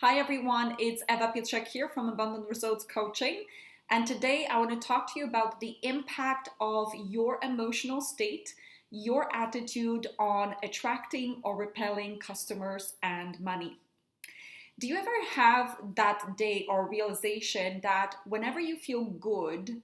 Hi everyone, it's Eva Pietrzak here from Abundant Results Coaching, and today I want to talk to you about the impact of your emotional state, your attitude on attracting or repelling customers and money. Do you ever have that day or realization that whenever you feel good,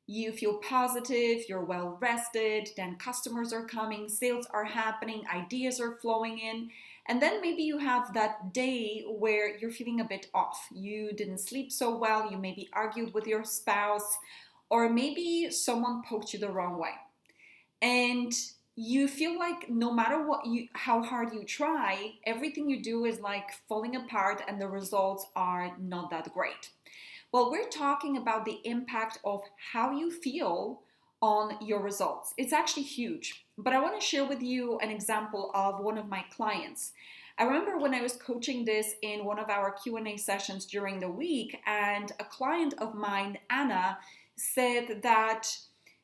you feel positive, you're well rested, then customers are coming, sales are happening, ideas are flowing in. And then maybe you have that day where you're feeling a bit off. You didn't sleep so well, you maybe argued with your spouse, or maybe someone poked you the wrong way. And you feel like no matter how hard you try, everything you do is like falling apart and the results are not that great. Well, we're talking about the impact of how you feel on your results. It's actually huge. But I want to share with you an example of one of my clients. I remember when I was coaching this in one of our Q&A sessions during the week, and a client of mine, Anna, said that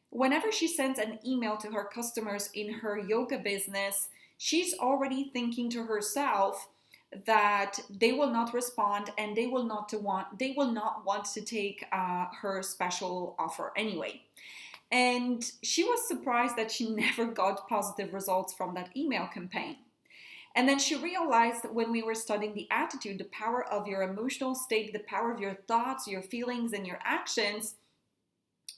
whenever she sends an email to her customers in her yoga business, she's already thinking to herself that they will not respond and they will not want to take her special offer anyway. And she was surprised that she never got positive results from that email campaign. And then she realized that when we were studying the attitude, the power of your emotional state, the power of your thoughts, your feelings, and your actions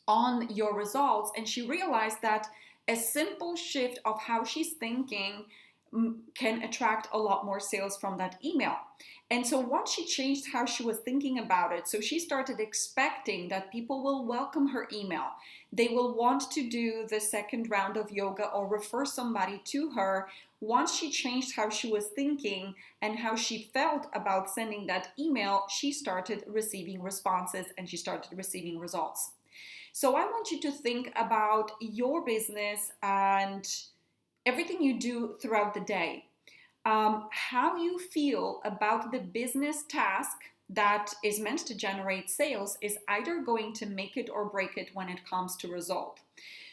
on your results. And she realized that a simple shift of how she's thinking can attract a lot more sales from that email. And so once she changed how she was thinking about it, so she started expecting that people will welcome her email. They will want to do the second round of yoga or refer somebody to her. Once she changed how she was thinking and how she felt about sending that email, she started receiving responses and she started receiving results. So I want you to think about your business and everything you do throughout the day. How you feel about the business task that is meant to generate sales is either going to make it or break it when it comes to result.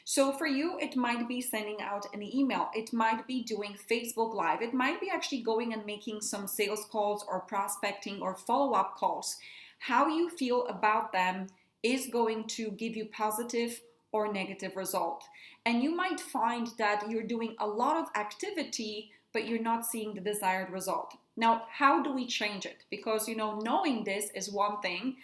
So for you, it might be sending out an email. It might be doing Facebook Live. It might be actually going and making some sales calls or prospecting or follow-up calls. How you feel about them is going to give you positive or negative result. And you might find that you're doing a lot of activity, but you're not seeing the desired result. Now, how do we change it? Because, knowing this is one thing.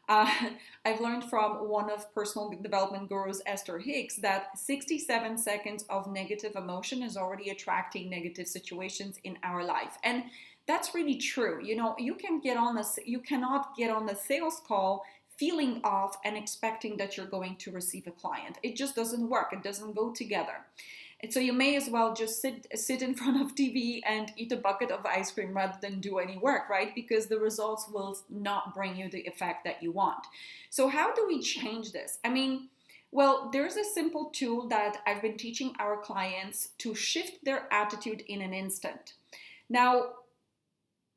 I've learned from one of personal development gurus, Esther Hicks, that 67 seconds of negative emotion is already attracting negative situations in our life. And that's really true. You cannot get on a sales call feeling off and expecting that you're going to receive a client. It just doesn't work. It doesn't go together. And so you may as well just sit in front of TV and eat a bucket of ice cream rather than do any work, right? Because the results will not bring you the effect that you want. So how do we change this? Well, there's a simple tool that I've been teaching our clients to shift their attitude in an instant. Now,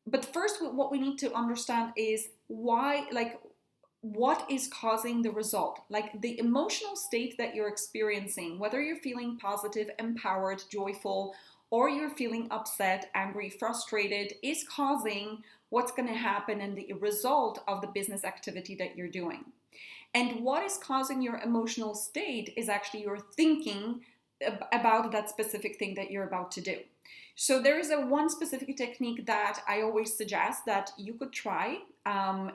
but first what we need to understand is what is causing the result? Like the emotional state that you're experiencing, whether you're feeling positive, empowered, joyful, or you're feeling upset, angry, frustrated, is causing what's going to happen in the result of the business activity that you're doing. And what is causing your emotional state is actually your thinking about that specific thing that you're about to do. So there is one specific technique that I always suggest that you could try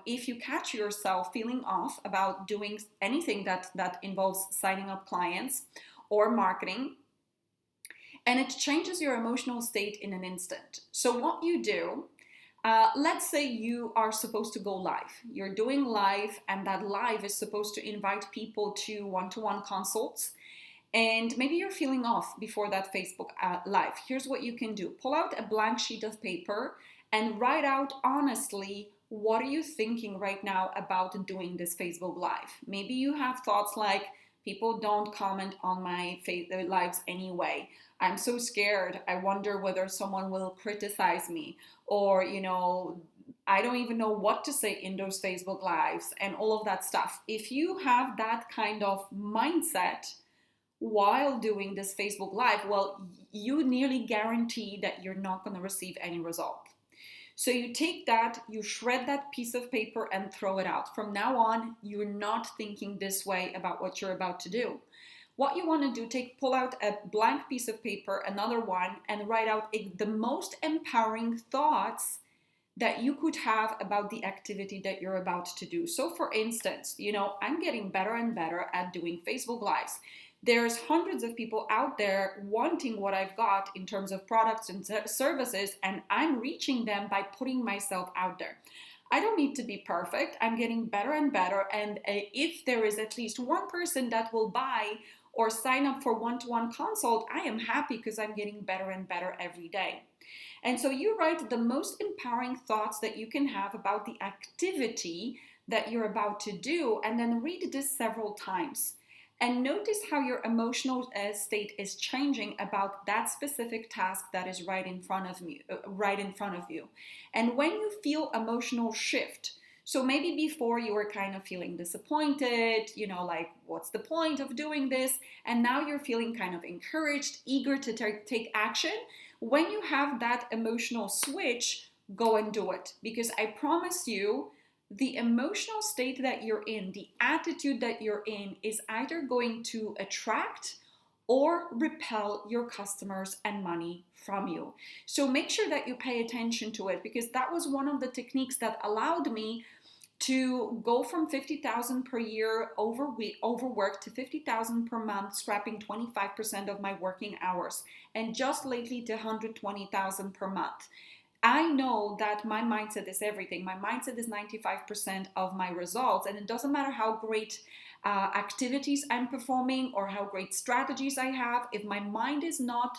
if you catch yourself feeling off about doing anything that involves signing up clients or marketing, and it changes your emotional state in an instant. So what you do, let's say you are supposed to go live. You're doing live, and that live is supposed to invite people to one-to-one consults. And maybe you're feeling off before that Facebook Live. Here's what you can do. Pull out a blank sheet of paper and write out honestly, what are you thinking right now about doing this Facebook Live? Maybe you have thoughts like, people don't comment on my lives anyway. I'm so scared. I wonder whether someone will criticize me. Or, I don't even know what to say in those Facebook Lives and all of that stuff. If you have that kind of mindset while doing this Facebook Live, well, you nearly guarantee that you're not going to receive any result. So you take that, you shred that piece of paper and throw it out. From now on, you're not thinking this way about what you're about to do. What you want to do, pull out a blank piece of paper, another one, and write out the most empowering thoughts that you could have about the activity that you're about to do. So for instance, I'm getting better and better at doing Facebook Lives. There's hundreds of people out there wanting what I've got in terms of products and services, and I'm reaching them by putting myself out there. I don't need to be perfect. I'm getting better and better. And if there is at least one person that will buy or sign up for one-to-one consult, I am happy because I'm getting better and better every day. And so you write the most empowering thoughts that you can have about the activity that you're about to do, and then read this several times. And notice how your emotional state is changing about that specific task that is right in front of you. And when you feel emotional shift, so maybe before you were kind of feeling disappointed, like what's the point of doing this? And now you're feeling kind of encouraged, eager to take action. When you have that emotional switch, go and do it. Because I promise you, the emotional state that you're in, the attitude that you're in, is either going to attract or repel your customers and money from you. So make sure that you pay attention to it, because that was one of the techniques that allowed me to go from 50,000 per year overworked to 50,000 per month, scrapping 25% of my working hours, and just lately to 120,000 per month. I know that my mindset is everything. My mindset is 95% of my results, and it doesn't matter how great activities I'm performing or how great strategies I have. If my mind is not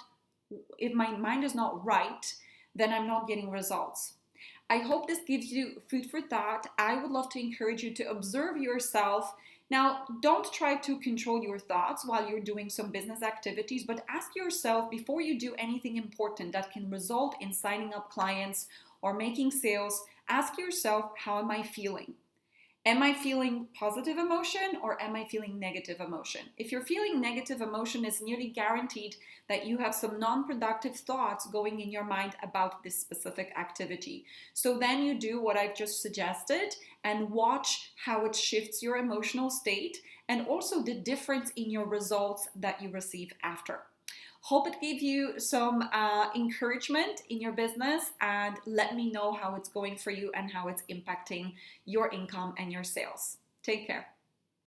right, then I'm not getting results. I hope this gives you food for thought. I would love to encourage you to observe yourself. Now, don't try to control your thoughts while you're doing some business activities, but ask yourself before you do anything important that can result in signing up clients or making sales, ask yourself, how am I feeling? Am I feeling positive emotion or am I feeling negative emotion? If you're feeling negative emotion, it's nearly guaranteed that you have some non-productive thoughts going in your mind about this specific activity. So then you do what I've just suggested and watch how it shifts your emotional state and also the difference in your results that you receive after. Hope it gave you some encouragement in your business, and let me know how it's going for you and how it's impacting your income and your sales. Take care.